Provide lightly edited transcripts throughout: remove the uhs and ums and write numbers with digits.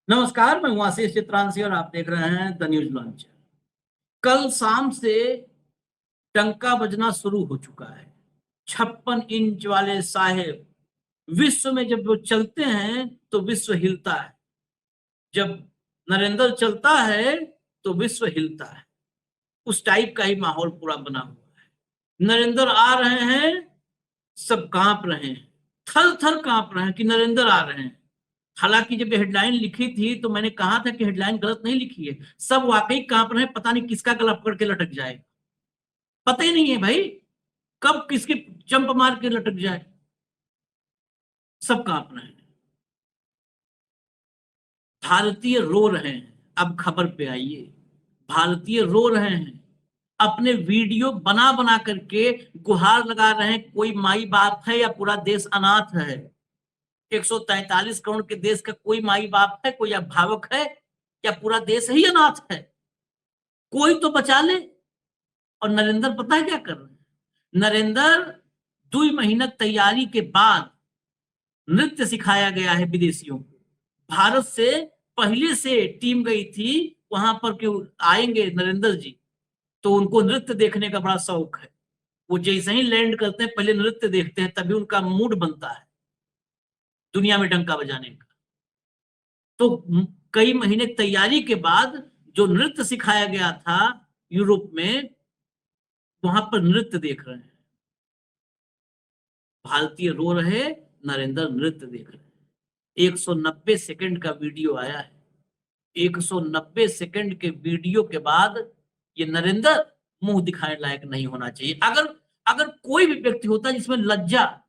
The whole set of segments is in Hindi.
नमस्कार, मैं हूं आशीष चित्रांशी और आप देख रहे हैं द न्यूज लॉन्च। कल शाम से टंका बजना शुरू हो चुका है। 56 इंच वाले साहेब विश्व में जब वो चलते हैं तो विश्व हिलता है। जब नरेंद्र चलता है तो विश्व हिलता है। उस टाइप का ही माहौल पूरा बना हुआ है। नरेंद्र आ रहे हैं, सब कांप रहे हैं, थर थर कांप रहे हैं कि नरेंद्र आ रहे हैं। हालांकि जब हेडलाइन लिखी थी तो मैंने कहा था कि हेडलाइन गलत नहीं लिखी है, सब वाकई कांप रहे हैं, पता नहीं किसका गला पकड़ के लटक जाए। पता ही नहीं है भाई कब किसके जंप मार के लटक जाए। सब कांप रहे हैं। भारतीय रो रहे हैं। अब खबर पे आइए, भारतीय रो रहे हैं। अपने वीडियो बना बना करके गुहार लगा रहे हैं, कोई माई बाप है या पूरा देश अनाथ है। 143 करोड़ के देश का कोई माई बाप है, कोई अभिभावक है या पूरा देश ही अनाथ है? कोई तो बचा ले। और नरेंद्र पता है क्या कर रहे हैं? नरेंद्र 2 महीना तैयारी के बाद नृत्य सिखाया गया है विदेशियों को। भारत से पहले से टीम गई थी वहां पर कि आएंगे नरेंद्र जी, तो उनको नृत्य देखने का बड़ा शौक है। वो जैसे ही लैंड करते हैं पहले नृत्य देखते हैं, तभी उनका मूड बनता है दुनिया में डंका बजाने का। तो कई महीने तैयारी के बाद जो नृत्य सिखाया गया था यूरोप में, वहां पर नृत्य देख रहे हैं। भारतीय रो रहे, नरेंद्र नृत्य देख रहे हैं। 190 सेकंड का वीडियो आया है। 190 सेकंड के वीडियो के बाद ये नरेंद्र मुंह दिखाने लायक नहीं होना चाहिए। अगर अगर कोई भी व्यक्ति होता जिसमें लज्जा,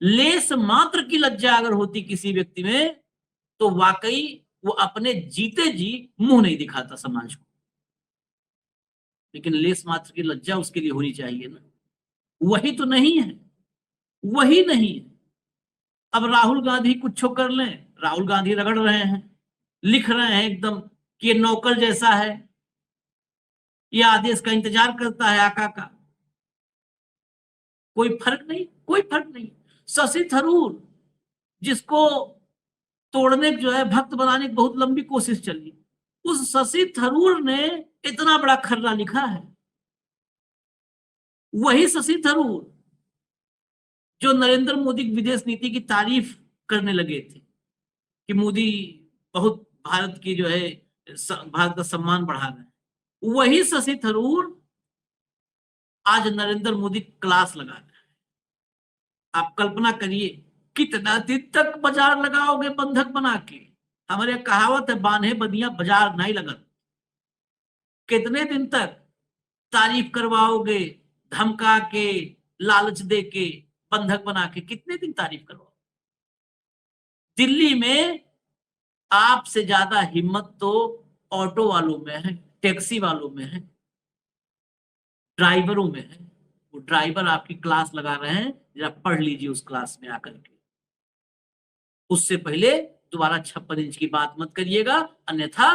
लेस मात्र की लज्जा अगर होती किसी व्यक्ति में, तो वाकई वो अपने जीते जी मुंह नहीं दिखाता समाज को। लेकिन लेस मात्र की लज्जा उसके लिए होनी चाहिए ना। वही तो नहीं है, वही नहीं है। अब राहुल गांधी कुछ कर लें, राहुल गांधी रगड़ रहे हैं, लिख रहे हैं एकदम कि ये नौकर जैसा है, ये आदेश का इंतजार करता है आका का। कोई फर्क नहीं, कोई फर्क नहीं। शशि थरूर, जिसको तोड़ने जो है भक्त बनाने की बहुत लंबी कोशिश चली, उस शशि थरूर ने इतना बड़ा खर्रा लिखा है। वही शशि थरूर जो नरेंद्र मोदी की विदेश नीति की तारीफ करने लगे थे कि मोदी बहुत भारत की जो है भारत का सम्मान बढ़ा रहे हैं, वही शशि थरूर आज नरेंद्र मोदी क्लास लगा रहे हैं। आप कल्पना करिए, कितना दिन तक बाजार लगाओगे बंधक बना के? हमारे कहावत है, बांधे बदिया बाजार नहीं लगत। कितने दिन तक तारीफ करवाओगे, धमका के, लालच दे के, बंधक बना के? कितने दिन तारीफ करवाओ? दिल्ली में आपसे ज्यादा हिम्मत तो ऑटो वालों में है, टैक्सी वालों में है, ड्राइवरों में है। वो ड्राइवर आपकी क्लास लगा रहे हैं, जरा पढ़ लीजिए उस क्लास में आकर के। उससे पहले दोबारा 56 इंच की बात मत करिएगा, अन्यथा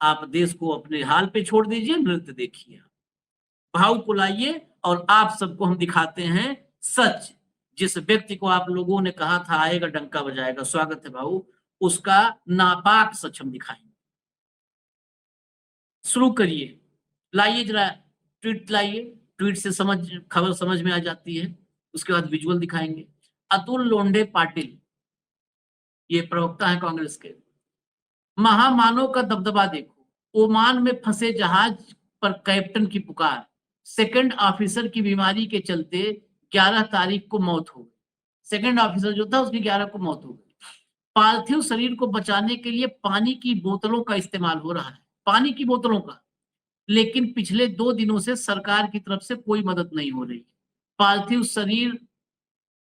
आप देश को अपने हाल पे छोड़ दीजिए, नृत्य देखिए। भाव को लाइए और आप सबको हम दिखाते हैं सच। जिस व्यक्ति को आप लोगों ने कहा था आएगा डंका बजाएगा, स्वागत है भाऊ, उसका नापाक सच हम दिखाएंगे। शुरू करिए, लाइए जरा ट्वीट लाइए, ट्वीट से खबर समझ में आ जाती है। उसके बाद विजुअल दिखाएंगे। अतुल लोंढे पाटिल, ये प्रवक्ता है कांग्रेस के। महामानव का दबदबा देखो, ओमान में फंसे जहाज पर कैप्टन की पुकार, सेकंड ऑफिसर की बीमारी के चलते 11 तारीख को मौत हो गई। सेकंड ऑफिसर जो था उसकी 11 को मौत हो गई। पार्थिव शरीर को बचाने के लिए पानी की बोतलों का इस्तेमाल हो रहा है, पानी की बोतलों का। लेकिन पिछले 2 दिनों से सरकार की तरफ से कोई मदद नहीं हो रही। पार्थिव शरीर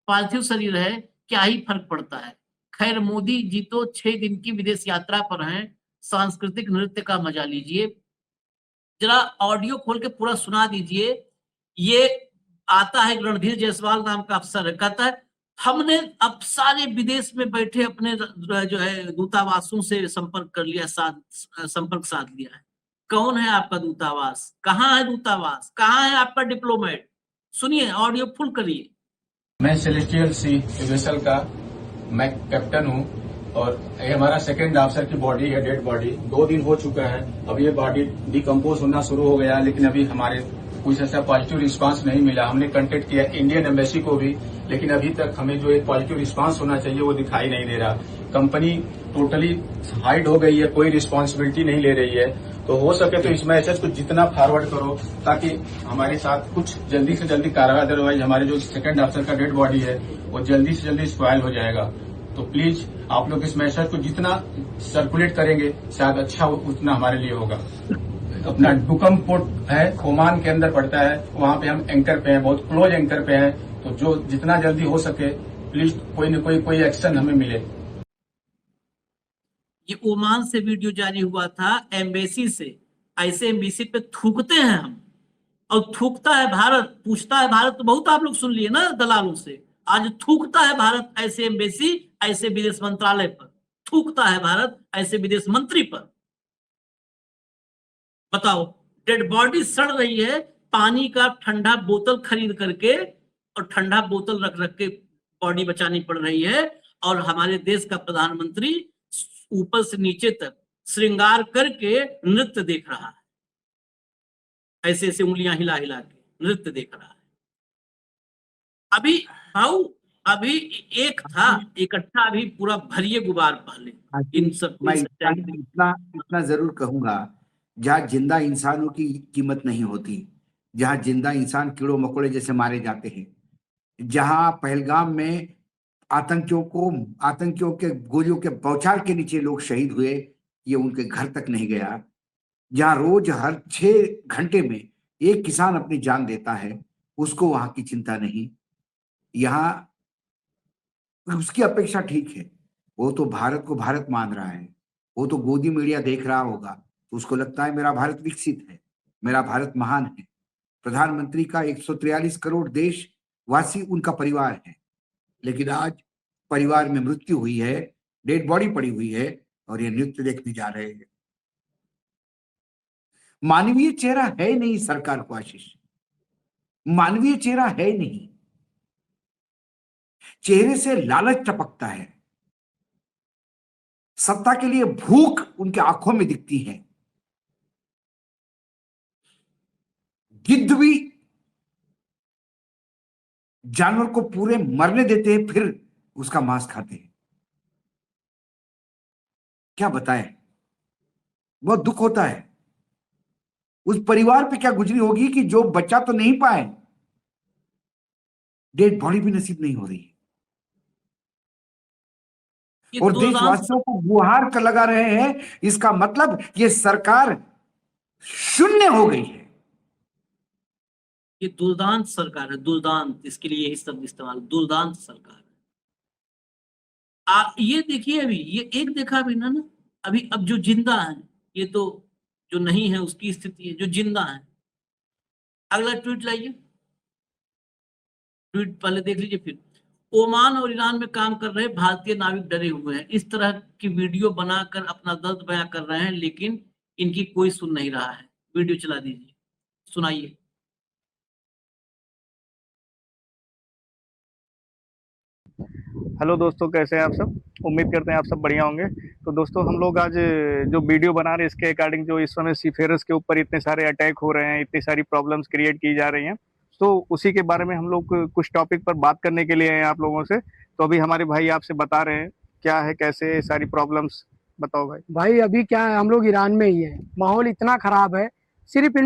पार्थिव शरीर है, क्या ही फर्क पड़ता है। खैर, मोदी जी तो 6 दिन की विदेश यात्रा पर हैं, सांस्कृतिक नृत्य का मजा लीजिए। जरा ऑडियो खोल के पूरा सुना दीजिए। ये आता है, रणधीर जायसवाल नाम का अफसर है, कहता है हमने अब सारे विदेश में बैठे अपने जो है दूतावासों से संपर्क कर लिया, संपर्क साध लिया है। कौन है आपका दूतावास? कहाँ है दूतावास? कहाँ है आपका डिप्लोमेट? सुनिए, ऑडियो फुल करिए। मैं सेलेस्टियल सी वेसल का मैं कैप्टन हूँ। और ये हमारा सेकेंड ऑफिसर की बॉडी है, डेड बॉडी 2 दिन हो चुका है। अब ये बॉडी डिकम्पोज होना शुरू हो गया, लेकिन अभी हमारे कुछ ऐसा पॉजिटिव रिस्पांस नहीं मिला। हमने कांटेक्ट किया इंडियन एम्बेसी को भी, लेकिन अभी तक हमें जो एक पॉजिटिव रिस्पांस होना चाहिए वो दिखाई नहीं दे रहा। कंपनी टोटली हाइड हो गई है, कोई रिस्पांसिबिलिटी नहीं ले रही है। तो हो सके तो इस मैसेज को जितना फॉरवर्ड करो ताकि हमारे साथ कुछ जल्दी से जल्दी कार्रवाई, अदरवाइज हमारे जो सेकंड ऑफिसर का डेड बॉडी है वो जल्दी से जल्दी स्पॉइल हो जाएगा। तो प्लीज आप लोग इस मैसेज को जितना सर्कुलेट करेंगे शायद अच्छा उतना हमारे लिए होगा। अपना डुकम पोर्ट है, ओमान के अंदर पड़ता है, वहां पे हम एंकर पे हैं, बहुत क्लोज एंकर पे हैं। तो जो जितना जल्दी हो सके प्लीज कोई न कोई एक्शन हमें मिले। ये ओमान से वीडियो जारी हुआ था, एम्बेसी से। ऐसे एम्बेसी पे थूकते हैं हम, और थूकता है भारत, पूछता है भारत। तो बहुत आप लोग सुन लिए ना दलालों से। आज थूकता है भारत ऐसे एम्बेसी, ऐसे विदेश मंत्रालय पर थूकता है भारत ऐसे विदेश मंत्री पर। बताओ, डेड बॉडी सड़ रही है, पानी का ठंडा बोतल खरीद करके और ठंडा बोतल रख रख के बॉडी बचानी पड़ रही है। और हमारे देश का प्रधानमंत्री ऊपर से नीचे तक श्रृंगार करके नृत्य देख रहा है, ऐसे ऐसे उंगलियां हिला हिला के नृत्य देख रहा है। अभी भाऊ, अभी एक था इकट्ठा, अभी पूरा भरिए गुबार पहले इन सब मैं इतना जरूर कहूंगा, जहाँ जिंदा इंसानों की कीमत नहीं होती, जहाँ जिंदा इंसान कीड़ों मकोड़े जैसे मारे जाते हैं, जहाँ पहलगाम में आतंकियों के गोलियों के बौछार के नीचे लोग शहीद हुए, ये उनके घर तक नहीं गया, जहाँ रोज हर 6 घंटे में एक किसान अपनी जान देता है, उसको वहां की चिंता नहीं। यहाँ उसकी अपेक्षा ठीक है, वो तो भारत को भारत मान रहा है, वो तो गोदी मीडिया देख रहा होगा, तो उसको लगता है मेरा भारत विकसित है, मेरा भारत महान है। प्रधानमंत्री का 143 करोड़ देशवासी उनका परिवार है, लेकिन आज परिवार में मृत्यु हुई है, डेड बॉडी पड़ी हुई है, और ये नृत्य देखने जा रहे हैं। मानवीय चेहरा है नहीं सरकार को आशीष, मानवीय चेहरा है नहीं। चेहरे से लालच टपकता है, सत्ता के लिए भूख उनके आंखों में दिखती है। गिद्ध भी जानवर को पूरे मरने देते हैं, फिर उसका मांस खाते हैं। क्या बताएं, बहुत दुख होता है। उस परिवार पे क्या गुजरी होगी कि जो बच्चा तो नहीं पाए, डेड बॉडी भी नसीब नहीं हो रही, और देशवासियों को गुहार कर लगा रहे हैं। इसका मतलब ये सरकार शून्य हो गई है। ये दुर्दांत सरकार है, दुर्दांत, इसके लिए यही शब्द इस्तेमाल, दुर्दांत सरकार है। ये देखिए, अभी ये एक देखा अभी ना, अभी अब जो जिंदा है, ये तो जो नहीं है उसकी स्थिति है, जो जिंदा है। अगला ट्वीट लाइए, ट्वीट पहले देख लीजिए फिर। ओमान और ईरान में काम कर रहे भारतीय नाविक डरे हुए हैं, इस तरह की वीडियो बनाकर अपना दर्द बयां कर रहे हैं, लेकिन इनकी कोई सुन नहीं रहा है। वीडियो चला दीजिए, सुनाइए। हेलो दोस्तों, कैसे हैं आप सब? उम्मीद करते हैं आप सब बढ़िया होंगे। तो दोस्तों, हम लोग आज जो वीडियो बना रहे हैं इसके अकॉर्डिंग, जो इस समय सीफेयरर्स के ऊपर इतने सारे अटैक हो रहे हैं, इतनी सारी प्रॉब्लम्स क्रिएट की जा रही हैं, तो उसी के बारे में हम लोग कुछ टॉपिक पर बात करने के लिए हैं आप लोगों से। तो अभी हमारे भाई आपसे बता रहे हैं क्या है, कैसे सारी प्रॉब्लम्स, बताओ भाई। अभी क्या है, हम लोग ईरान में ही है, माहौल इतना खराब है, सिर्फ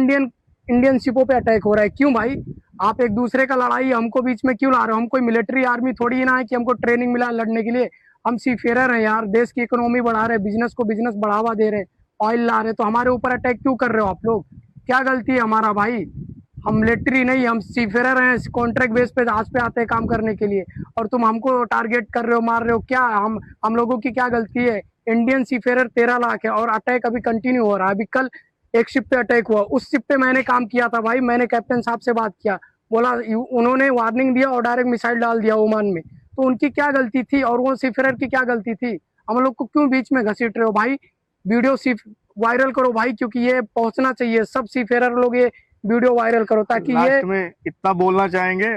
इंडियन शिपों पे अटैक हो रहा है। क्यों भाई? आप एक दूसरे का लड़ाई हमको बीच में क्यों ला रहे हो? हम कोई मिलिट्री आर्मी थोड़ी ना है कि हमको ट्रेनिंग मिला लड़ने के लिए। हम सीफेरर हैं यार, देश की इकोनॉमी बढ़ा रहे, बिजनेस को बिजनेस बढ़ावा दे रहे, ऑयल ला रहे, तो हमारे ऊपर अटैक क्यों कर रहे हो आप लोग? क्या गलती है हमारा भाई? हम मिलिट्री नहीं, हम सीफेरर हैं, कॉन्ट्रैक्ट बेस पे जहाज पे आते हैं काम करने के लिए, और तुम हमको टारगेट कर रहे हो, मार रहे हो। क्या हम लोगों की क्या गलती है? इंडियन सीफेरर 13 लाख है, और अटैक अभी कंटिन्यू हो रहा है। अभी कल एक शिप पे अटैक हुआ, उस शिप पे मैंने काम किया था भाई, मैंने कैप्टन साहब से बात किया, बोला उन्होंने वार्निंग दिया और डायरेक्ट मिसाइल डाल दिया ओमान में। तो उनकी क्या गलती थी और वो सीफेरर की क्या गलती थी? हम लोग को क्यों बीच में घसीट रहे हो भाई? वीडियो वायरल करो भाई, क्योंकि ये पहुंचना चाहिए, सब सीफेरर लोग ये वीडियो वायरल करो, ताकि लास्ट में इतना बोलना चाहेंगे,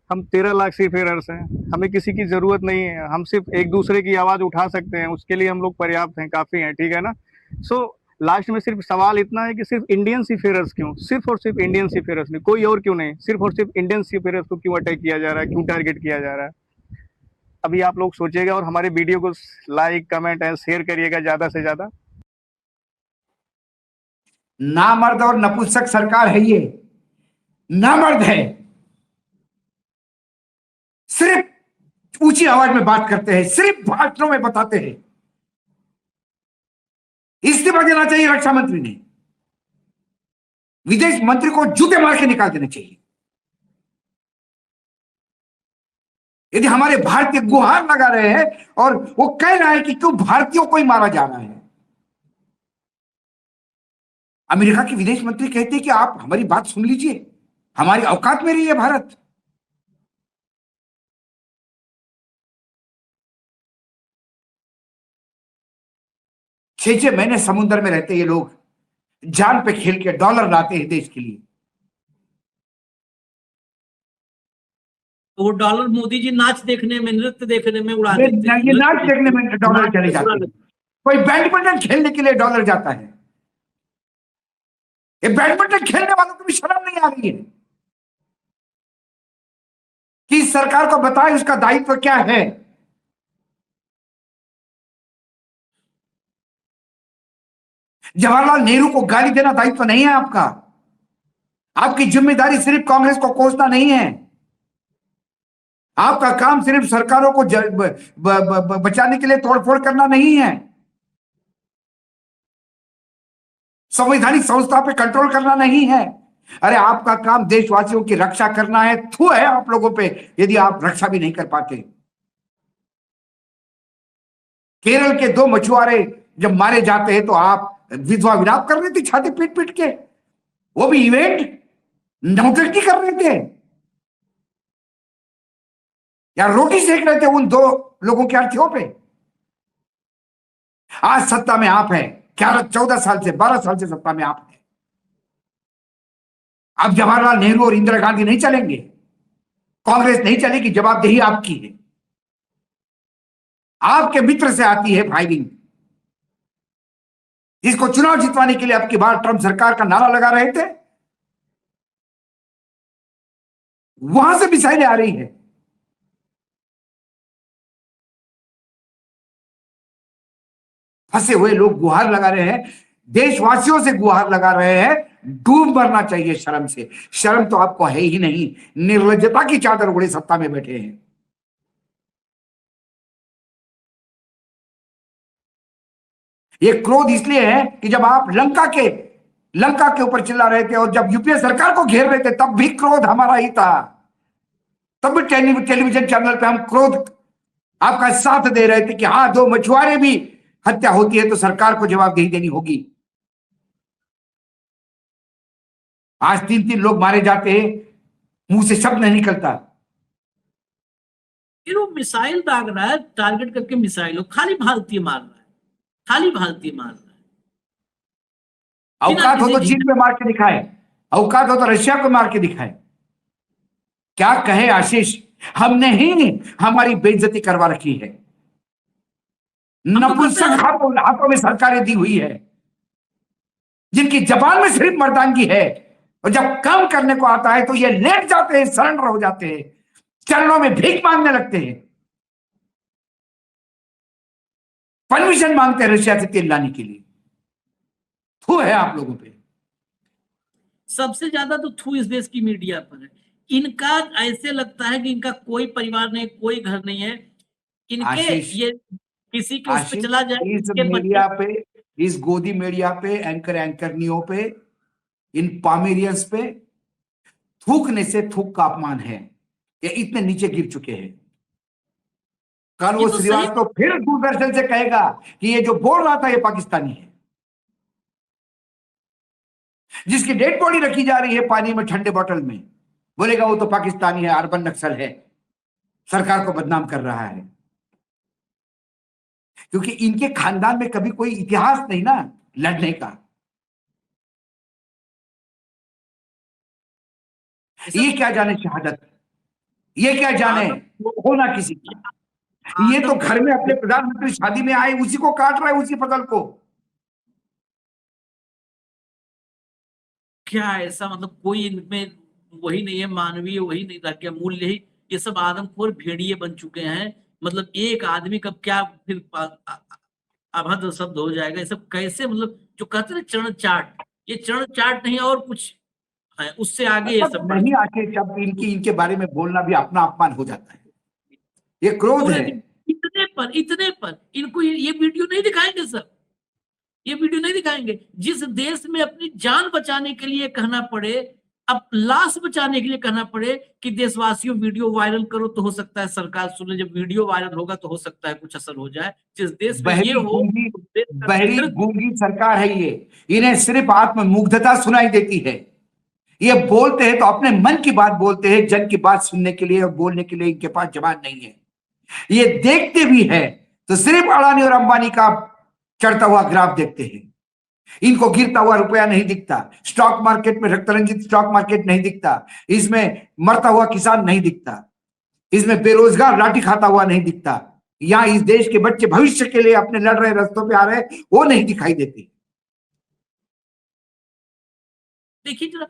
हम 13 लाख सीफेयरर्स हैं, हमें किसी की जरूरत नहीं है, हम सिर्फ एक दूसरे की आवाज उठा सकते हैं, उसके लिए हम लोग पर्याप्त हैं, काफी हैं, ठीक है ना। सो लास्ट में सिर्फ सवाल इतना है कि सिर्फ इंडियन सीफेयरर्स क्यों, सिर्फ और सिर्फ इंडियन सीफेयरर्स नहीं, कोई और क्यों नहीं, सिर्फ और सिर्फ इंडियन सीफेयरर्स को क्यों अटैक किया जा रहा है, क्यों टारगेट किया जा रहा है। अभी आप लोग सोचिएगा और हमारे वीडियो को लाइक कमेंट एंड शेयर करिएगा ज्यादा से ज्यादा। नामर्द और नपुंसक सरकार है ये, नामर्द है, सिर्फ ऊंची आवाज में बात करते हैं, सिर्फ भाषणों में बताते हैं। इस्तीफा देना चाहिए रक्षा मंत्री ने, विदेश मंत्री को जूते मार के निकाल देना चाहिए। यदि हमारे भारतीय गुहार लगा रहे हैं और वो कह रहा है कि क्यों भारतीयों को ही मारा जा रहा है। अमेरिका के विदेश मंत्री कहते हैं कि आप हमारी बात सुन लीजिए, हमारी औकात में रही है भारत। छह महीने समुद्र में रहते ये लोग, जान पे खेल के डॉलर लाते हैं देश के लिए। तो वो डॉलर मोदी जी नाच देखने में, नृत्य देखने में उड़ा देते हैं। ये नाच देखने में डॉलर चले जाते हैं। कोई बैडमिंटन खेलने के लिए डॉलर जाता है। ये बैडमिंटन खेलने वालों को भी शर्म नहीं आ रही है कि सरकार को बताए उसका दायित्व क्या है। जवाहरलाल नेहरू को गाली देना दायित्व नहीं है आपका। आपकी जिम्मेदारी सिर्फ कांग्रेस को कोसना नहीं है। आपका काम सिर्फ सरकारों को बचाने के लिए तोड़फोड़ करना नहीं है। संवैधानिक संस्था पे कंट्रोल करना नहीं है। अरे आपका काम देशवासियों की रक्षा करना है। थू है आप लोगों पे यदि आप रक्षा भी नहीं कर पाते। केरल के 2 मछुआरे जब मारे जाते हैं तो आप विधवा विलाप कर रहे थे छाती पीट पीट के, वो भी इवेंट नौटंकी कर रहे थे या रोटी सेक रहे थे उन 2 लोगों के अर्थियों पे। आज सत्ता में आप हैं, 14 साल से 12 साल से सत्ता में आप हैं। अब जवाहरलाल नेहरू और इंदिरा गांधी नहीं चलेंगे, कांग्रेस नहीं चलेगी, जवाबदेही आपकी है। आपके मित्र से आती है फायरिंग। जिसको चुनाव जितवाने के लिए अब की बार ट्रंप सरकार का नारा लगा रहे थे, वहां से मिसाइलें आ रही है। फंसे हुए लोग गुहार लगा रहे हैं, देशवासियों से गुहार लगा रहे हैं। डूब मरना चाहिए शर्म से। शर्म तो आपको है ही नहीं, निर्लज्जता की चादर ओढ़े सत्ता में बैठे हैं। ये क्रोध इसलिए है कि जब आप लंका के ऊपर चिल्ला रहे थे और जब यूपीए सरकार को घेर रहे थे तब भी क्रोध हमारा ही था। तब भी टेलीविजन चैनल पे हम क्रोध आपका साथ दे रहे थे कि हाँ 2 मछुआरे भी हत्या होती है तो सरकार को जवाबदेही देनी होगी। आज 3-3 लोग मारे जाते हैं, मुंह से शब्द नहीं निकलता। फिर वो मिसाइल दाग रहा है, टारगेट करके मिसाइल खाली भारतीय मार रहा है, खाली भारतीय मार रहा है। औकात हो तो चीन पे मार के दिखाए, औकात हो तो रशिया को मार के दिखाए। क्या कहे आशीष, हमने ही हमारी बेइज्जती करवा रखी है। नपुंसक हाथों में सरकारें दी हुई है जिनकी जबान में सिर्फ मर्दानगी है और जब काम करने को आता है तो ये लेट जाते हैं, सरेंडर हो जाते हैं, चरणों में भीख मांगने लगते हैं, परमिशन मांगते हैं रशिया से तेल लाने के लिए। थू है आप लोगों पे। सबसे ज्यादा तो थू इस देश की मीडिया पर है। इनका ऐसे लगता है कि इनका कोई परिवार नहीं, कोई घर नहीं है। इनके ये किसी के उस पे चला जाए, इस मीडिया पे, इस गोदी मीडिया पे, एंकरनियों पे, इन पामेरियंस पे थूकने से थूक का अपमान है। ये इतने नीचे गिर चुके हैं। कल वो श्रीवास्तव तो फिर दूरदर्शन से कहेगा कि ये जो बोल रहा था ये पाकिस्तानी है। जिसकी डेड बॉडी रखी जा रही है पानी में ठंडे बोतल में, बोलेगा वो तो पाकिस्तानी है, अर्बन नक्सल है, सरकार को बदनाम कर रहा है। क्योंकि इनके खानदान में कभी कोई इतिहास नहीं ना लड़ने का। ये क्या जाने शहादत। ये क्या जाने होना किसी का। ये तो घर में अपने प्रधानमंत्री शादी में आए उसी को काट रहा है, उसी फसल को। क्या ऐसा मतलब कोई इनमें वही नहीं है, मानवीय वही नहीं रह गया, मूल्य ही, ये सब आदमखोर भेड़िए बन चुके हैं। मतलब एक आदमी का क्या फिर अभद्र शब्द हो जाएगा, ये सब कैसे, मतलब जो कहते हैं चरण चाट, ये चरण चाट नहीं और कुछ है, उससे आगे ये सब नहीं आके जब इनके बारे में बोलना भी अपना अपमान हो जाता है। ये क्रोध है। इतने पर इनको ये वीडियो नहीं दिखाएंगे सर, ये वीडियो नहीं दिखाएंगे। जिस देश में अपनी जान बचाने के लिए कहना पड़े, अब लाश बचाने के लिए कहना पड़े कि देशवासियों वीडियो वायरल करो, तो हो सकता है सरकार सुने, जब वीडियो वायरल होगा तो हो सकता है कुछ असर हो जाए। जिस देश में ये हो, बहरी गूंगी सरकार है ये, इन्हें सिर्फ आत्ममुग्धता सुनाई देती है। ये बोलते हैं तो अपने मन की बात बोलते हैं, जन की बात सुनने के लिए और बोलने के लिए इनके पास जवाब नहीं है। ये देखते भी है तो सिर्फ अडानी और अंबानी का चढ़ता हुआ ग्राफ देखते हैं। इनको गिरता हुआ रुपया नहीं दिखता, स्टॉक मार्केट में रक्तरंजित स्टॉक मार्केट नहीं दिखता, इसमें मरता हुआ किसान नहीं दिखता, इसमें बेरोजगार लाठी खाता हुआ नहीं दिखता, यहां इस देश के बच्चे भविष्य के लिए अपने लड़ रहे रास्तों पे आ रहे, वो नहीं दिखाई देते। देखिए जरा,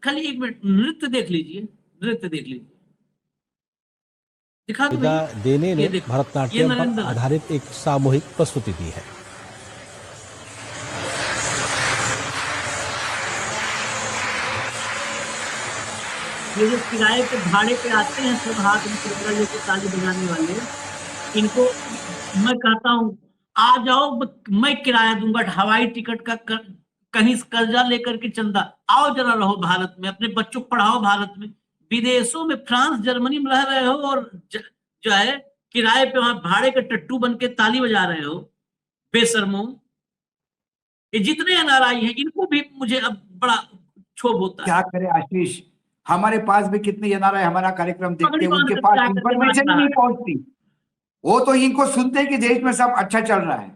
खाली एक मिनट नृत्य देख लीजिए, नृत्य देख लीजिए, दिखा दो भैया। देने ने ये देखो, ये भरतनाट्यम नरेंद्र पर आधारित एक सामूहिक प्रस्तुति दी है। ये जो किराए पे भाड़े पे आते हैं सब हाथ में कैमरा लेके ताली बजाने वाले, इनको मैं कहता हूँ आ जाओ, मैं किराया दूंगा हवाई टिकट का, कहीं से कर्जा लेकर के चंदा, आओ जरा रहो भारत में, अपने बच्चों को पढ़ाओ भारत में। विदेशों में फ्रांस जर्मनी में रह रहे हो और जो है किराए पे वहां भाड़े के टट्टू बन के ताली बजा रहे हो, बेशर्मो। ये जितने एनआरआई हैं इनको भी मुझे अब बड़ा क्षोभ होता है। क्या करे आशीष, हमारे पास भी कितने एनआरआई हमारा कार्यक्रम देखते हैं, पगड़ी उनके बांध पास करके आकर के इंफॉर्मेशन बांट नहीं रहा है। पहुंचती। वो तो इनको सुनते हैं कि देश में सब अच्छा चल रहा है।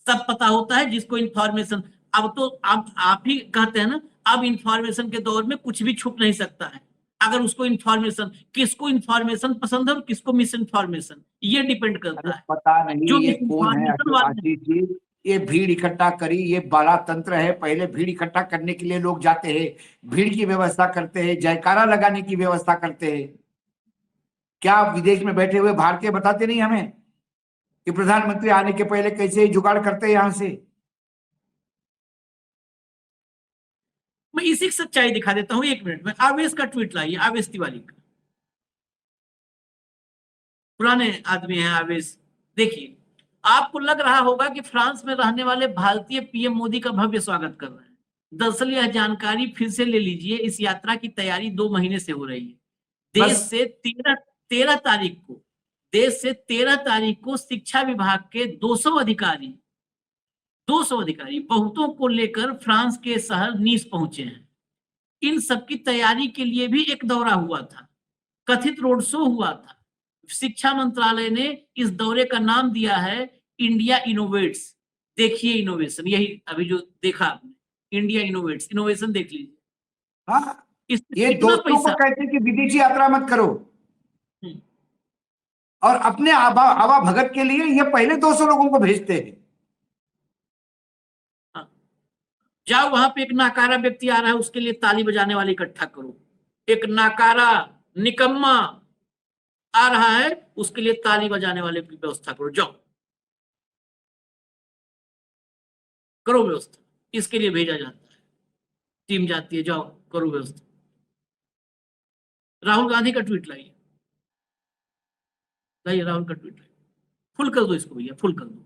सब पता होता है जिसको इंफॉर्मेशन, अब तो आप ही कहते हैं ना, अब इंफॉर्मेशन के दौर में कुछ भी छुप नहीं सकता है। अगर उसको इंफॉर्मेशन, किसको इंफॉर्मेशन पसंद है और किसको मिस इंफॉर्मेशन, ये डिपेंड करता है। पता नहीं जो ये मिस कौन है इंफॉर्मेशन वाले, आशीष जी, ये भीड़ इकट्ठा करी, ये बाला तंत्र है। पहले भीड़ इकट्ठा करने के लिए लोग जाते हैं, भीड़ की व्यवस्था करते हैं, जयकारा लगाने की व्यवस्था करते हैं। क्या विदेश में बैठे हुए भारतीय बताते नहीं हमें कि प्रधानमंत्री आने के पहले कैसे जुगाड़ करते हैं यहां से? मैं इसी की सच्चाई दिखा देता हूं 1 मिनट में। आवेश का ट्वीट लाइए, आवेश तिवारी का, पुराने आदमी है आवेश। देखिए, आपको लग रहा होगा कि फ्रांस में रहने वाले भारतीय पीएम मोदी का भव्य स्वागत कर रहे हैं। दरअसल यह जानकारी फिर से ले लीजिए, इस यात्रा की तैयारी 2 महीने से हो रही है। देश से 13 तारीख को, देश से 13 तारीख को शिक्षा विभाग के 200 अधिकारी बहुतों को लेकर फ्रांस के शहर नीस पहुंचे हैं। इन सबकी तैयारी के लिए भी एक दौरा हुआ था, कथित रोड शो हुआ था। शिक्षा मंत्रालय ने इस दौरे का नाम दिया है इंडिया इनोवेट्स। देखिए इनोवेशन, यही अभी जो देखा आपने, इंडिया इनोवेट्स, इनोवेशन देख लीजिए। हाँ, ये कितना दोस्तों को पैसा, कहते हैं कि विदेशी यात्रा मत करो, और अपने आवा भगत के लिए ये पहले 200 लोगों को भेजते हैं। जाओ वहां पे एक नाकारा व्यक्ति आ रहा है, उसके लिए ताली बजाने वाले इकट्ठा करो। एक नाकारा निकम्मा आ रहा है, उसके लिए ताली बजाने वाले की व्यवस्था करो, जाओ करो व्यवस्था। इसके लिए भेजा जाता है, टीम जाती है, जाओ करो व्यवस्था। राहुल गांधी का ट्वीट लाइए, राहुल का ट्वीट लाइए, फुल कर दो इसको भैया, फुल कर दो।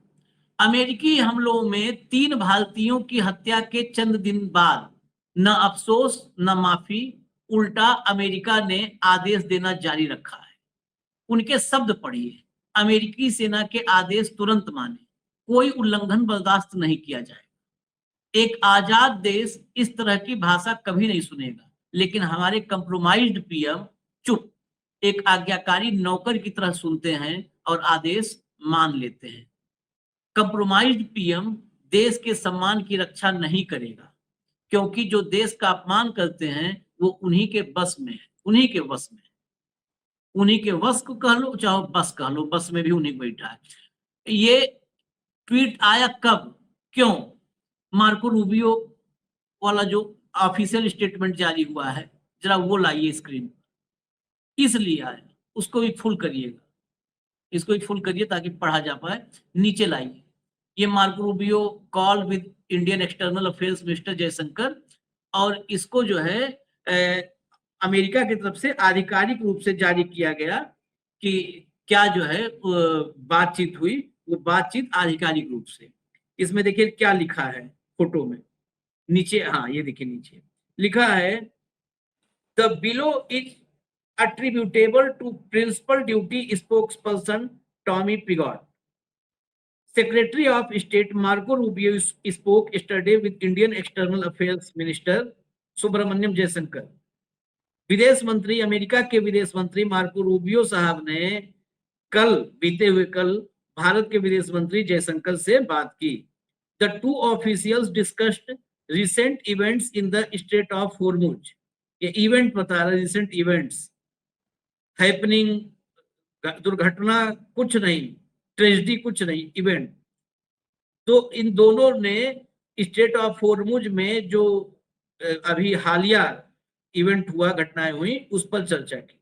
अमेरिकी हमलों में 3 भारतीयों की हत्या के चंद दिन बाद न अफसोस न माफी, उल्टा अमेरिका ने आदेश देना जारी रखा है। उनके शब्द पढ़िए, अमेरिकी सेना के आदेश तुरंत माने, कोई उल्लंघन बर्दाश्त नहीं किया जाएगा। एक आजाद देश इस तरह की भाषा कभी नहीं सुनेगा, लेकिन हमारे कंप्रोमाइज्ड पीएम चुप, एक आज्ञाकारी नौकर की तरह सुनते हैं और आदेश मान लेते हैं। कंप्रोमाइज्ड पीएम देश के सम्मान की रक्षा नहीं करेगा, क्योंकि जो देश का अपमान करते हैं वो उन्हीं के बस में है, उन्हीं के बस में, उन्हीं के वश को कह लो चाहे बस कह लो, बस में भी उन्हीं को बैठा है। ये ट्वीट आया कब, क्यों? मार्को रूबियो वाला जो ऑफिशियल स्टेटमेंट जारी हुआ है, जरा वो लाइए स्क्रीन पर, इसलिए आया। उसको भी फुल करिएगा, इसको भी फुल करिए ताकि पढ़ा जा पाए। नीचे लाइए, ये Marco Rubio call with Indian external affairs minister Jaishankar, और इसको जो है अमेरिका की तरफ से आधिकारिक रूप से जारी किया गया कि क्या जो है बातचीत हुई, वो बातचीत आधिकारिक रूप से। इसमें देखिए क्या लिखा है फोटो में नीचे, हाँ ये देखिए नीचे लिखा है, the below is attributable to principal duty spokesperson Tommy Pigott. Secretary of State Marco Rubio spoke yesterday with Indian External Affairs Minister Subramanyam Jaishankar. विदेश मंत्री, अमेरिका के विदेश मंत्री मार्को रूबियो साहब ने कल, बीते हुए कल, भारत के विदेश मंत्री जयशंकर से बात की। The two officials discussed recent events in the Strait of Hormuz. ये इवेंट बता रहा है, रिसेंट इवेंट्स हैपनिंग, दुर्घटना कुछ नहीं, ट्रेजेडी कुछ नहीं, इवेंट। तो इन दोनों ने स्ट्रेट ऑफ होर्मुज में जो अभी हालिया इवेंट हुआ, घटनाएं हुई, उस पर चर्चा की।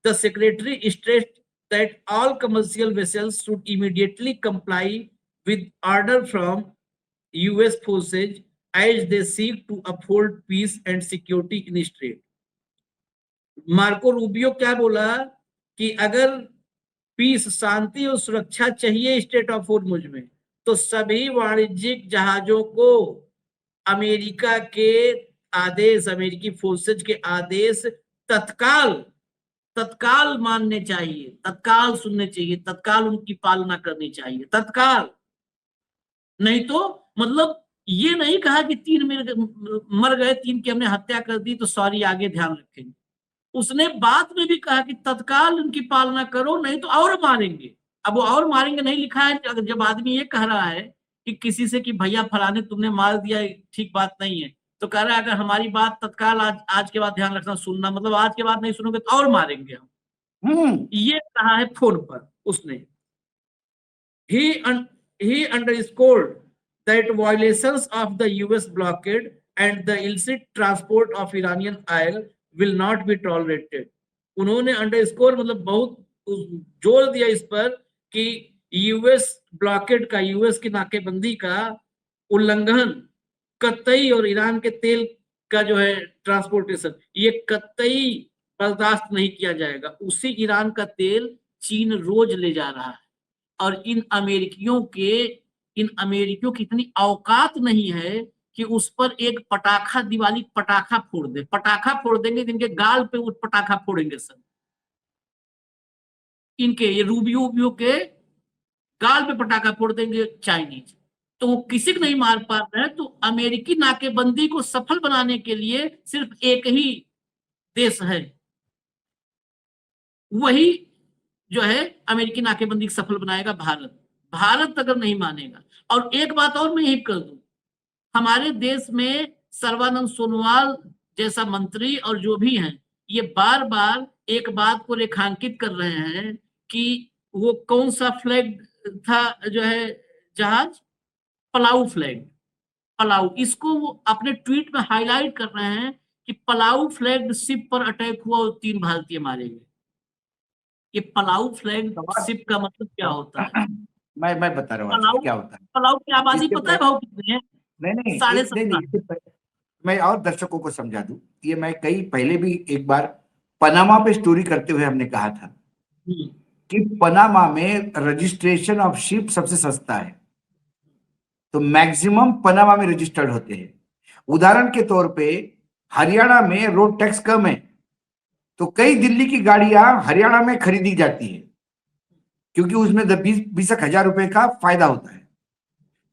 The secretary stressed that all commercial vessels should immediately comply with order from US forces as they seek to uphold peace and security in strait. Marco Rubio क्या बोला कि अगर पीस, शांति और सुरक्षा चाहिए स्टेट ऑफ होर्मुज में, तो सभी वाणिज्यिक जहाजों को अमेरिका के आदेश, अमेरिकी फोर्सेज के आदेश तत्काल मानने चाहिए, तत्काल सुनने चाहिए, तत्काल उनकी पालना करनी चाहिए, तत्काल। नहीं तो मतलब ये नहीं कहा कि 3 मर गए, 3 की हमने हत्या कर दी तो सॉरी आगे ध्यान रखेंगे। उसने बाद में भी कहा कि तत्काल उनकी पालना करो, नहीं तो और मारेंगे। अब वो और मारेंगे नहीं लिखा है। अगर जब आदमी ये कह रहा है कि किसी से कि भैया फलाने तुमने मार दिया, ठीक बात नहीं है, तो कह रहा है अगर हमारी बात तत्काल आज के बाद ध्यान रखना, सुनना, मतलब आज के बाद नहीं सुनोगे तो और मारेंगे हम। ये कहा है फोन पर उसने। He underscored that violations of the US blockade and the illicit transport of Iranian oil will not be tolerated. उन्होंने अंडरस्कोर मतलब बहुत जोर दिया इस पर कि यूएस ब्लॉकेड का, यूएस की नाकेबंदी का उल्लंघन कतई, और ईरान के तेल का जो है ट्रांसपोर्टेशन, ये कतई बर्दाश्त नहीं किया जाएगा। उसी ईरान का तेल चीन रोज ले जा रहा है, और इन अमेरिकियों की इतनी औकात नहीं है कि उस पर एक पटाखा, दिवाली पटाखा फोड़ दे। पटाखा फोड़ देंगे, जिनके गाल पे वो पटाखा फोड़ेंगे सब, इनके ये रूबियो के गाल पे पटाखा फोड़ देंगे चाइनीज। तो वो किसी को नहीं मार पा रहे हैं। तो अमेरिकी नाकेबंदी को सफल बनाने के लिए सिर्फ एक ही देश है, वही जो है अमेरिकी नाकेबंदी सफल बनाएगा, भारत। भारत अगर नहीं मानेगा, और एक बात और मैं यही कर दूं, हमारे देश में सर्बानंद सोनोवाल जैसा मंत्री और जो भी हैं, ये बार बार एक बात को रेखांकित कर रहे हैं कि वो कौन सा फ्लैग था जो है जहाज, पलाऊ फ्लैग, पलाऊ। इसको वो अपने ट्वीट में हाईलाइट कर रहे हैं कि पलाऊ फ्लैग शिप पर अटैक हुआ और 3 भारतीय मारे गए। ये पलाऊ फ्लैग शिप का मतलब क्या होता है? मैं बता रहा हूँ क्या होता है। पलाऊ की आबादी पता है भाव कितनी है? नहीं, 17.5। मैं और दर्शकों को समझा दूं, ये मैं कई पहले भी एक बार पनामा पे स्टोरी करते हुए हमने कहा था कि पनामा में रजिस्ट्रेशन ऑफ शिप सबसे सस्ता है, तो मैक्सिमम पनामा में रजिस्टर्ड होते हैं। उदाहरण के तौर पे हरियाणा में रोड टैक्स कम है, तो कई दिल्ली की गाड़ियां हरियाणा में खरीदी जाती है, क्योंकि उसमें 20,000 रुपए का फायदा होता है।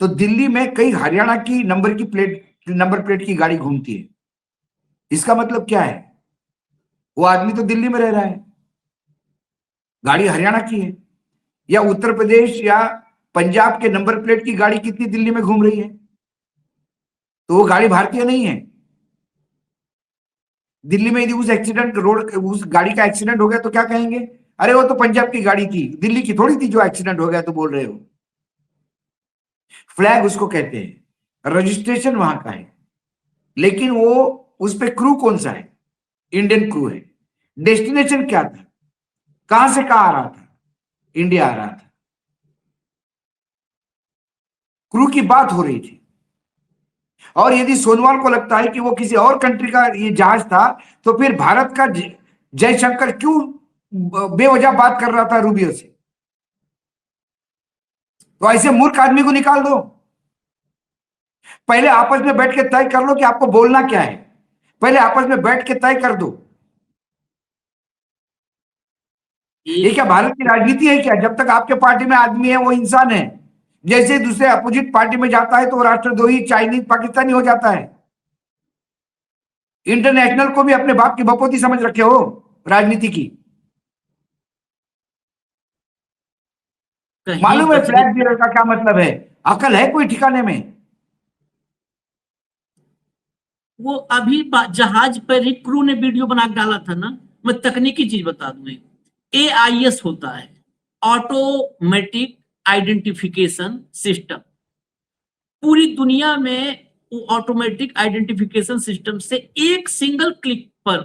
तो दिल्ली में कई हरियाणा की नंबर प्लेट की गाड़ी घूमती है। इसका मतलब क्या है? वो आदमी तो दिल्ली में रह रहा है, गाड़ी हरियाणा की है। या उत्तर प्रदेश या पंजाब के नंबर प्लेट की गाड़ी कितनी दिल्ली में घूम रही है, तो वो गाड़ी भारतीय नहीं है। दिल्ली में यदि उस गाड़ी का एक्सीडेंट हो गया तो क्या कहेंगे? अरे वो तो पंजाब की गाड़ी थी, दिल्ली की थोड़ी थी जो एक्सीडेंट हो गया तो बोल रहे हो। फ्लैग उसको कहते हैं, रजिस्ट्रेशन वहां का है, लेकिन वो उस पे क्रू कौन सा है? इंडियन क्रू है। डेस्टिनेशन क्या था? कहां से कहां आ रहा था? इंडिया आ रहा था। क्रू की बात हो रही थी। और यदि सोनवाल को लगता है कि वो किसी और कंट्री का ये जहाज था, तो फिर भारत का जयशंकर क्यों बेवजह बात कर रहा था रूबियो से? तो ऐसे मूर्ख आदमी को निकाल दो। पहले आपस में बैठ के तय कर लो कि आपको बोलना क्या है। पहले आपस में बैठ के तय कर दो। ये क्या भारत की राजनीति है क्या? जब तक आपके पार्टी में आदमी है वो इंसान है, जैसे दूसरे अपोजिट पार्टी में जाता है तो वो राष्ट्रद्रोही, चाइनीज, पाकिस्तानी हो जाता है। इंटरनेशनल को भी अपने बाप की बपोती समझ रखे हो राजनीति की। कहीं मालूम है बचने फ्लैग बियरर का क्या मतलब है? अकल है कोई ठिकाने में? वो अभी जहाज पर ही क्रू ने वीडियो बना के डाला था ना। मैं तकनीकी चीज बता दूं, AIS होता है, ऑटोमेटिक आइडेंटिफिकेशन सिस्टम। पूरी दुनिया में ऑटोमेटिक आइडेंटिफिकेशन सिस्टम से एक सिंगल क्लिक पर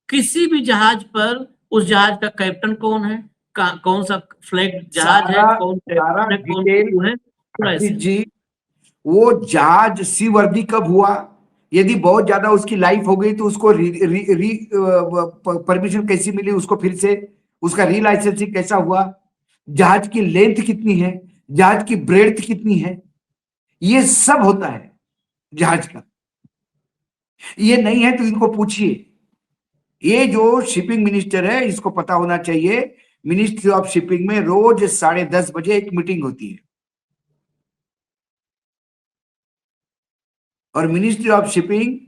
किसी भी जहाज पर उस जहाज का कैप्टन कौन है, कौन सा फ्लैग जहाज है, कौन सारा कैप्टन है, कौन डिटेल क्रू है, पूरा आशीष ऐसे। जी, वो जहाज सी वर्दी कब हुआ, यदि बहुत ज्यादा उसकी लाइफ हो गई तो उसको परमिशन कैसी मिली, उसको फिर से उसका री लाइसेंसिंग कैसा हुआ, जहाज की लेंथ कितनी है, जहाज की ब्रेड्थ कितनी है, ये सब होता है जहाज का। ये नहीं है तो इनको पूछिए। ये जो शिपिंग मिनिस्टर है इसको पता होना चाहिए, मिनिस्ट्री ऑफ शिपिंग में रोज 10:30 बजे एक मीटिंग होती है, और मिनिस्ट्री ऑफ शिपिंग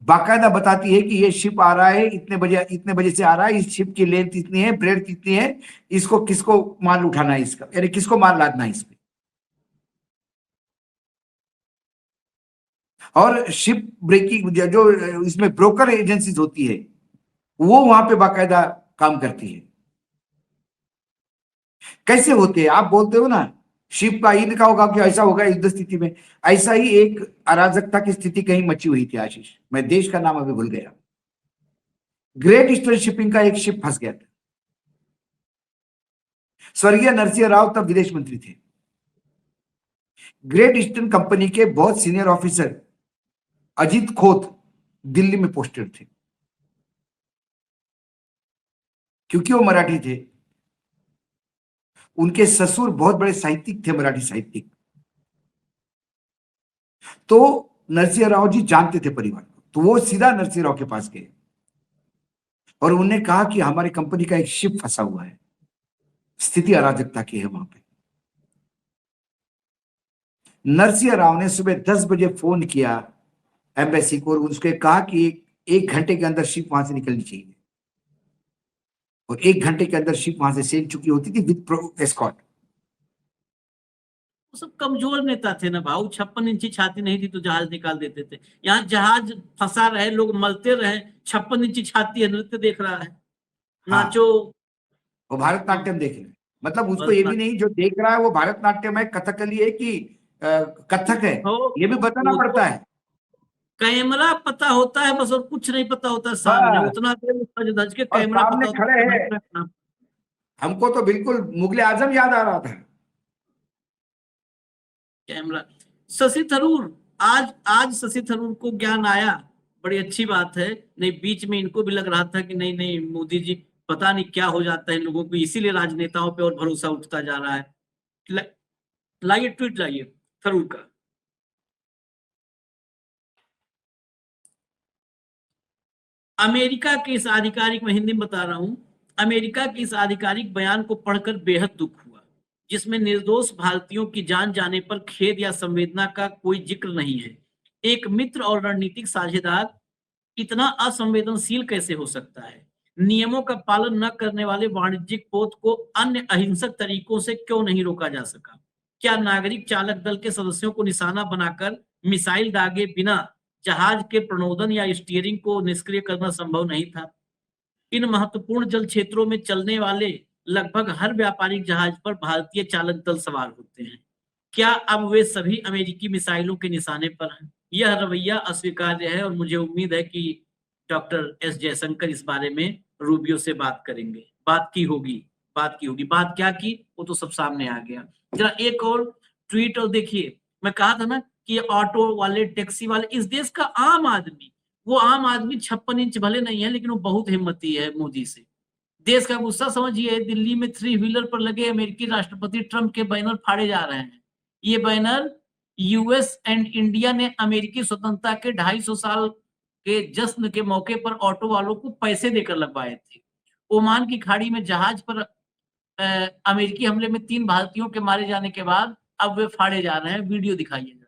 बाकायदा बताती है कि ये शिप आ रहा है इतने बजे से आ रहा है, इस शिप की लेंथ इतनी है, ब्रेड्थ कितनी है, इसको किसको माल उठाना है, इसका यानी किसको माल लादना है इसमें। और शिप ब्रेकिंग जो इसमें ब्रोकर एजेंसीज होती है वो वहां पे बाकायदा काम करती है। कैसे होते हैं? आप बोलते हो ना शिप का, इनका होगा कि ऐसा होगा युद्ध स्थिति में, ऐसा ही एक अराजकता की स्थिति कहीं मची हुई थी आशीष, मैं देश का नाम अभी भूल गया। ग्रेट ईस्टर्न शिपिंग का एक शिप फंस गया था। स्वर्गीय नरसिंह राव तब विदेश मंत्री थे। ग्रेट ईस्टर्न कंपनी के बहुत सीनियर ऑफिसर अजीत खोत दिल्ली में पोस्टेड थे। क्योंकि वो मराठी थे, उनके ससुर बहुत बड़े साहित्यिक थे, मराठी साहित्यिक, तो नरसिंह राव जी जानते थे परिवार को, तो वो सीधा नरसिंह राव के पास गए और उन्होंने कहा कि हमारी कंपनी का एक शिप फंसा हुआ है, स्थिति अराजकता की है वहां पे। नरसिंह राव ने सुबह 10 बजे फोन किया एम्बेसी को और उसके कहा कि एक घंटे के अंदर शिप वहां से निकलनी चाहिए, और 1 घंटे के अंदर शिप वहां से सेल चुकी होती थी विद एस्कॉर्ट। वो सब कमजोर नेता थे ना भाऊ, 56 इंची छाती नहीं थी तो जहाज निकाल देते थे। यहाँ जहाज फंसा रहे, लोग मलते रहे, 56 इंची छाती है, नृत्य देख रहा है, नाचो। वो भारतनाट्यम देख रहे हैं, मतलब उसको ये भी नहीं जो देख रहा है वो भारतनाट्यम है, कथकली है कि कथक है, ये भी बताना पड़ता है। कैमरा पता होता है बस, और कुछ नहीं पता होता सामने, बस, उतना देर सज धज के और कैमरा सामने पता खड़े हैं। होता है। हमको तो बिल्कुल मुगले आजम याद आ रहा था। कैमरा। शशि थरूर, आज आज शशि थरूर को ज्ञान आया, बड़ी अच्छी बात है। नहीं, बीच में इनको भी लग रहा था कि नहीं नहीं मोदी जी पता नहीं क्या हो जाता है इन लोगों को, इसीलिए राजनेताओं पे और भरोसा उठता जा रहा है। लाइए ट्वीट लाइए थरूर का। अमेरिका के इस आधिकारिक, मैं हिंदी में बता रहा हूं, अमेरिका के इस आधिकारिक बयान को पढ़कर बेहद दुख हुआ, जिसमें निर्दोष भारतीयों की जान जाने पर खेद या संवेदना का कोई जिक्र नहीं है। एक मित्र और रणनीतिक साझेदार इतना असंवेदनशील कैसे हो सकता है? नियमों का पालन न करने वाले वाणिज्यिक पोत को अन्य अहिंसक तरीकों से क्यों नहीं रोका जा सका? क्या नागरिक चालक दल के सदस्यों को निशाना बनाकर मिसाइल दागे बिना जहाज के प्रणोदन या स्टीयरिंग को निष्क्रिय करना संभव नहीं था। इन महत्वपूर्ण जल क्षेत्रों में चलने वाले लगभग हर व्यापारिक जहाज पर भारतीय चालक दल सवार होते हैं। क्या अब वे सभी अमेरिकी मिसाइलों के निशाने पर हैं? यह रवैया अस्वीकार्य है और मुझे उम्मीद है कि डॉक्टर एस जयशंकर इस बारे में रूबियो से बात करेंगे। बात बात क्या की वो तो सब सामने आ गया। जरा एक और ट्वीट और देखिए, मैं कहा था ना कि ऑटो वाले, टैक्सी वाले, इस देश का आम आदमी, वो आम आदमी 56 इंच भले नहीं है लेकिन वो बहुत हिम्मती है मोदी से। देश का गुस्सा समझिए, दिल्ली में 3 व्हीलर पर लगे अमेरिकी राष्ट्रपति ट्रंप के बैनर फाड़े जा रहे हैं। ये बैनर यूएस एंड इंडिया ने अमेरिकी स्वतंत्रता के 250 साल के जश्न के मौके पर ऑटो वालों को पैसे देकर लगवाए थे। ओमान की खाड़ी में जहाज पर अमेरिकी हमले में 3 भारतीयों के मारे जाने के बाद अब वे फाड़े जा रहे हैं। वीडियो दिखाइएगा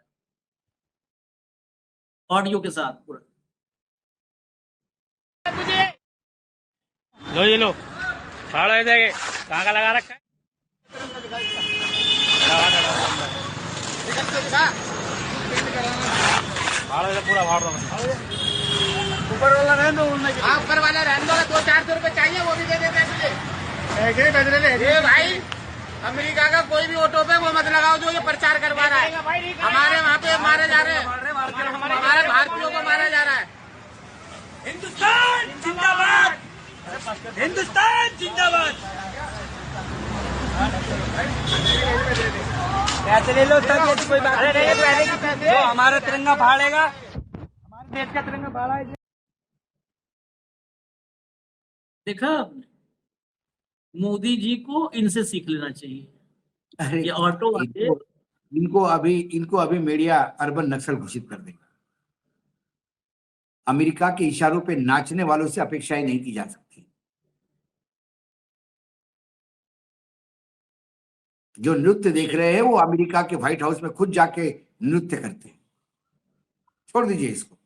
ऑडियो के साथ पूरा। लो ये लो, फाड़ो ऐसे कहाँ का लगा रखा है? फाड़ो ऐसे पूरा फाड़ दो। ऊपर वाला रहने दो, ऊपर वाला रहने दो। 200-400 रुपए चाहिए, वो भी दे देते हैं तुझे। ये भाई अमेरिका का कोई भी ऑटो पे वो मत लगाओ जो ये प्रचार करवा रहा है। हमारे वहाँ पे मारे जा रहे हैं, हमारे भारतीयों को मारा जा रहा है। हिंदुस्तान जिंदाबाद, हिंदुस्तान जिंदाबाद। पैसे ले लो तब, कोई बात नहीं। जो हमारा तिरंगा फाड़ेगा, हमारे देश का तिरंगा फाड़ा है। देखा आपने, मोदी जी को इनसे सीख लेना चाहिए। अरे ये ऑटो वाले इनको अभी मीडिया अर्बन नक्सल घोषित कर देगा। अमेरिका के इशारों पे नाचने वालों से अपेक्षाएं नहीं की जा सकती। जो नृत्य देख रहे हैं वो अमेरिका के व्हाइट हाउस में खुद जाके नृत्य करते हैं। छोड़ दीजिए इसको।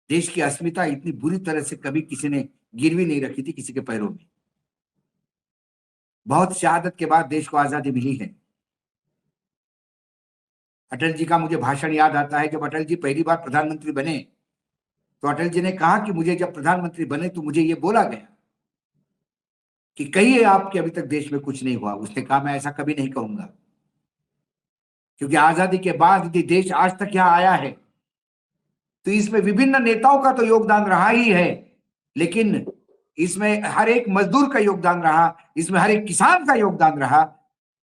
देश की अस्मिता इतनी बुरी तरह से कभी किसी ने गिरवी नहीं रखी थी किसी के पैरों में। बहुत शहादत के बाद देश को आजादी मिली है। अटल जी का मुझे भाषण याद आता है। जब अटल जी पहली बार प्रधानमंत्री बने तो अटल जी ने कहा कि मुझे जब प्रधानमंत्री बने तो मुझे ये बोला गया कि कहिए आप कि अभी तक देश में कुछ नहीं हुआ। उसने कहा मैं ऐसा कभी नहीं कहूंगा, क्योंकि आजादी के बाद यदि देश आज तक यहां आया है तो इसमें विभिन्न नेताओं का तो योगदान रहा ही है, लेकिन इसमें हर एक मजदूर का योगदान रहा, इसमें हर एक किसान का योगदान रहा,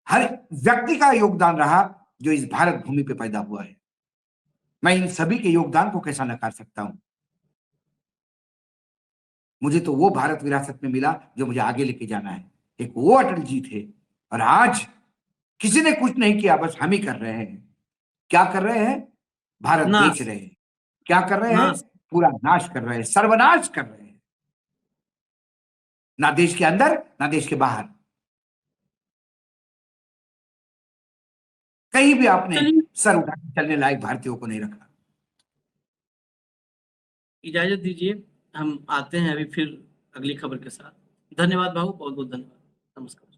हर व्यक्ति का योगदान रहा जो इस भारत भूमि पे पैदा हुआ है। मैं इन सभी के योगदान को कैसा नकार सकता हूं। मुझे तो वो भारत विरासत में मिला जो मुझे आगे लेके जाना है। एक वो अटल जी थे, और आज किसी ने कुछ नहीं किया, बस हम ही कर रहे हैं। क्या कर रहे हैं? भारत बेच रहे हैं। क्या कर रहे हैं? पूरा नाश कर रहे हैं, सर्वनाश कर रहे हैं। ना देश के अंदर ना देश के बाहर, कहीं भी आपने सर उठा के चलने लायक भारतीयों को नहीं रखा। इजाजत दीजिए, हम आते हैं अभी फिर अगली खबर के साथ। धन्यवाद बाबू, बहुत बहुत धन्यवाद। नमस्कार।